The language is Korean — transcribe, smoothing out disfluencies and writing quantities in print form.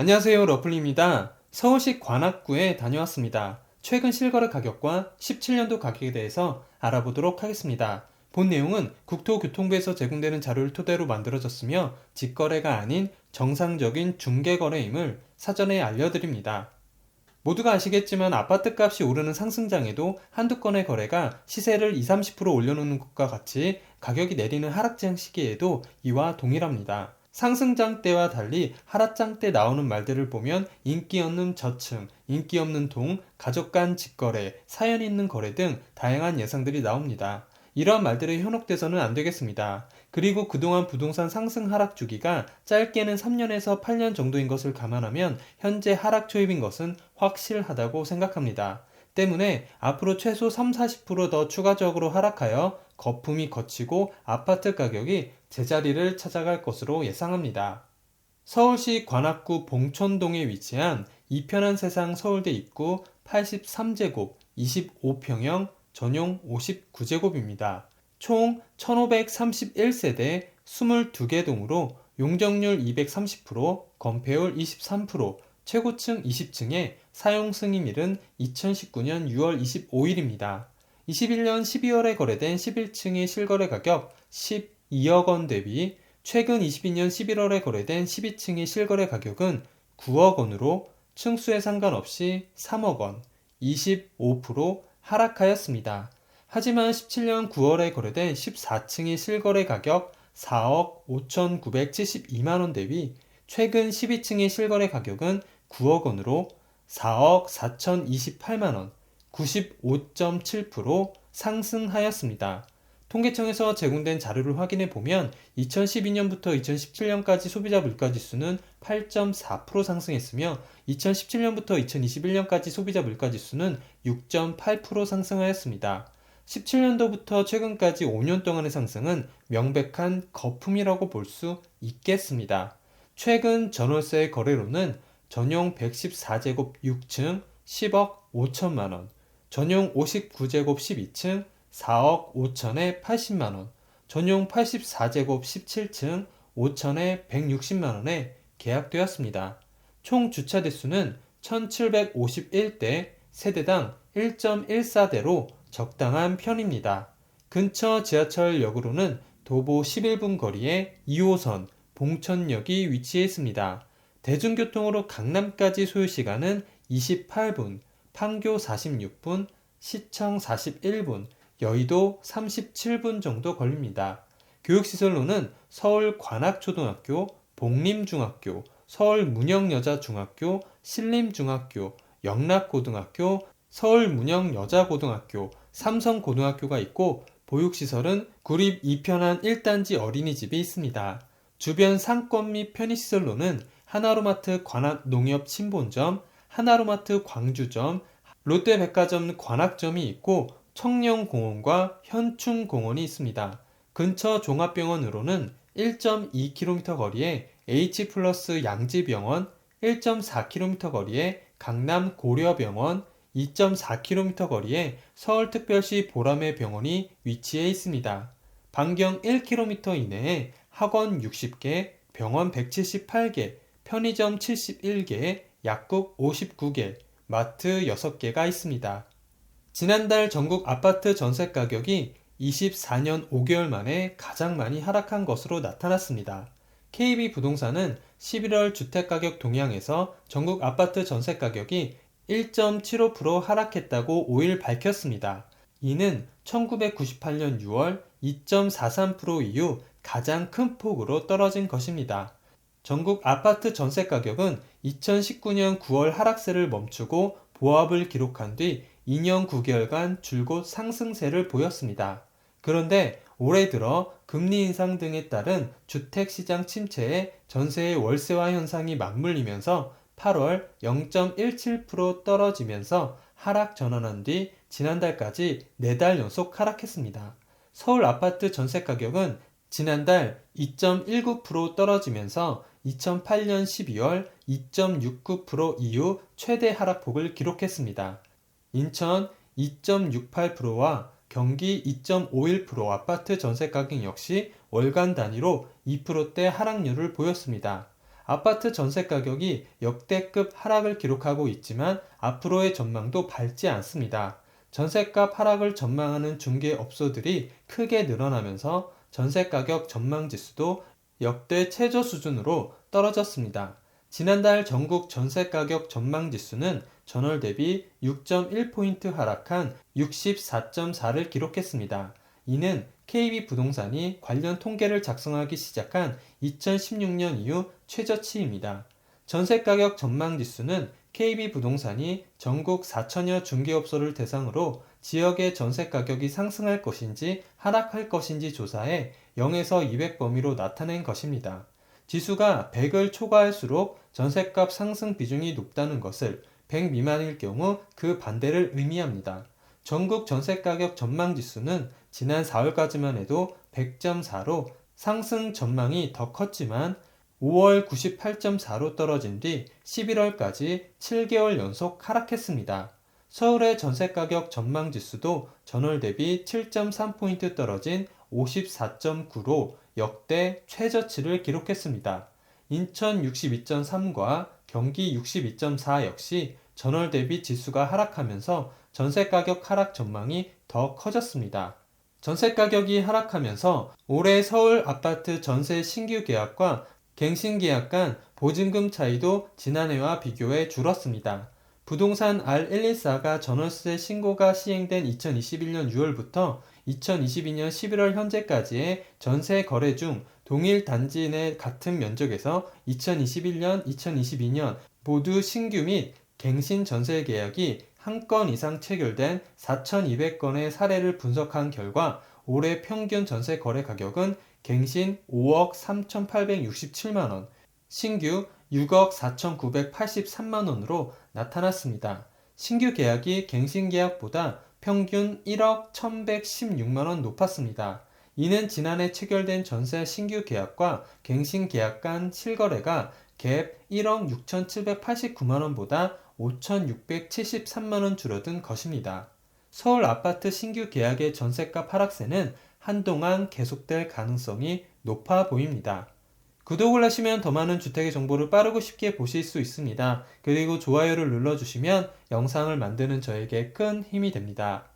안녕하세요, 러플입니다. 서울시 관악구에 다녀왔습니다. 최근 실거래 가격과 17년도 가격에 대해서 알아보도록 하겠습니다. 본 내용은 국토교통부에서 제공되는 자료를 토대로 만들어졌으며 직거래가 아닌 정상적인 중개거래임을 사전에 알려드립니다. 모두가 아시겠지만 아파트값이 오르는 상승장에도 한두 건의 거래가 시세를 20, 30% 올려놓는 것과 같이 가격이 내리는 하락장 시기에도 이와 동일합니다. 상승장 때와 달리 하락장 때 나오는 말들을 보면 인기 없는 저층, 인기 없는 동, 가족 간 직거래, 사연 있는 거래 등 다양한 예상들이 나옵니다. 이러한 말들이 현혹돼서는 안 되겠습니다. 그리고 그동안 부동산 상승 하락 주기가 짧게는 3년에서 8년 정도인 것을 감안하면 현재 하락 초입인 것은 확실하다고 생각합니다. 때문에 앞으로 최소 3, 40%더 추가적으로 하락하여 거품이 걷히고 아파트 가격이 제자리를 찾아갈 것으로 예상합니다. 서울시 관악구 봉천동에 위치한 이편한 세상 서울대 입구 83제곱 25평형 전용 59제곱입니다. 총 1531세대 22개 동으로 용적률 230%, 건폐율 23%, 최고층 20층에 사용 승인일은 2019년 6월 25일입니다. 21년 12월에 거래된 11층의 실거래 가격 12억 원 대비 최근 22년 11월에 거래된 12층의 실거래 가격은 9억 원으로 층수에 상관없이 3억 원, 25% 하락하였습니다. 하지만 17년 9월에 거래된 14층의 실거래 가격 4억 5,972만원 대비 최근 12층의 실거래 가격은 9억 원으로 4억 4,028만원, 95.7% 상승하였습니다. 통계청에서 제공된 자료를 확인해 보면 2012년부터 2017년까지 소비자 물가지수는 8.4% 상승했으며 2017년부터 2021년까지 소비자 물가지수는 6.8% 상승하였습니다. 17년도부터 최근까지 5년 동안의 상승은 명백한 거품이라고 볼 수 있겠습니다. 최근 전월세 거래로는 전용 114제곱 6층 10억 5천만원, 전용 59제곱 12층 4억 5천에 80만원, 전용 84제곱 17층 5천에 160만원에 계약되었습니다. 총 주차 대수는 1751대, 세대당 1.14대로 적당한 편입니다. 근처 지하철역으로는 도보 11분 거리에 2호선 봉천역이 위치해 있습니다. 대중교통으로 강남까지 소요시간은 28분, 판교 46분, 시청 41분, 여의도 37분 정도 걸립니다. 교육시설로는 서울 관악초등학교, 복림중학교, 서울문영여자중학교, 신림중학교, 영락고등학교, 서울문영여자고등학교, 삼성고등학교가 있고 보육시설은 구립 이편한 1단지 어린이집이 있습니다. 주변 상권 및 편의시설로는 하나로마트 관악농협친본점, 하나로마트 광주점, 롯데백화점 관악점이 있고 청령공원과 현충공원이 있습니다. 근처 종합병원으로는 1.2km 거리에 H플러스 양지병원, 1.4km 거리에 강남 고려병원, 2.4km 거리에 서울특별시 보라매 병원이 위치해 있습니다. 반경 1km 이내에 학원 60개, 병원 178개, 편의점 71개, 약국 59개, 마트 6개가 있습니다. 지난달 전국 아파트 전세 가격이 24년 5개월 만에 가장 많이 하락한 것으로 나타났습니다. KB부동산은 11월 주택가격 동향에서 전국 아파트 전세 가격이 1.75% 하락했다고 5일 밝혔습니다. 이는 1998년 6월 2.43% 이후 가장 큰 폭으로 떨어진 것입니다. 전국 아파트 전세 가격은 2019년 9월 하락세를 멈추고 보합을 기록한 뒤 2년 9개월간 줄곧 상승세를 보였습니다. 그런데 올해 들어 금리 인상 등에 따른 주택시장 침체에 전세의 월세화 현상이 맞물리면서 8월 0.17% 떨어지면서 하락 전환한 뒤 지난달까지 4달 연속 하락했습니다. 서울 아파트 전세 가격은 지난달 2.19% 떨어지면서 2008년 12월 2.69% 이후 최대 하락폭을 기록했습니다. 인천 2.68%와 경기 2.51% 아파트 전세 가격 역시 월간 단위로 2%대 하락률을 보였습니다. 아파트 전세 가격이 역대급 하락을 기록하고 있지만 앞으로의 전망도 밝지 않습니다. 전세값 하락을 전망하는 중개업소들이 크게 늘어나면서 전세가격 전망지수도 역대 최저 수준으로 떨어졌습니다. 지난달 전국 전세가격 전망지수는 전월 대비 6.1포인트 하락한 64.4를 기록했습니다. 이는 KB부동산이 관련 통계를 작성하기 시작한 2016년 이후 최저치입니다. 전세가격 전망지수는 KB부동산이 전국 4천여 중개업소를 대상으로 지역의 전세가격이 상승할 것인지 하락할 것인지 조사해 0에서 200 범위로 나타낸 것입니다. 지수가 100을 초과할수록 전세값 상승 비중이 높다는 것을, 100 미만일 경우 그 반대를 의미합니다. 전국 전세가격 전망지수는 지난 4월까지만 해도 100.4로 상승 전망이 더 컸지만 5월 98.4로 떨어진 뒤 11월까지 7개월 연속 하락했습니다. 서울의 전세가격 전망지수도 전월 대비 7.3포인트 떨어진 54.9로 역대 최저치를 기록했습니다. 인천 62.3과 경기 62.4 역시 전월 대비 지수가 하락하면서 전세가격 하락 전망이 더 커졌습니다. 전세가격이 하락하면서 올해 서울 아파트 전세 신규 계약과 갱신 계약 간 보증금 차이도 지난해와 비교해 줄었습니다. 부동산 R114가 전월세 신고가 시행된 2021년 6월부터 2022년 11월 현재까지의 전세 거래 중 동일 단지 내 같은 면적에서 2021년, 2022년 모두 신규 및 갱신 전세 계약이 한 건 이상 체결된 4,200건의 사례를 분석한 결과 올해 평균 전세 거래 가격은 갱신 5억 3,867만원, 신규 6억 4,983만원으로 나타났습니다. 신규 계약이 갱신 계약보다 평균 1억 1,116만원 높았습니다. 이는 지난해 체결된 전세 신규 계약과 갱신 계약 간 실거래가 갭 1억 6,789만원보다 5,673만원 줄어든 것입니다. 서울 아파트 신규 계약의 전세값 하락세는 한동안 계속될 가능성이 높아 보입니다. 구독을 하시면 더 많은 주택의 정보를 빠르고 쉽게 보실 수 있습니다. 그리고 좋아요를 눌러주시면 영상을 만드는 저에게 큰 힘이 됩니다.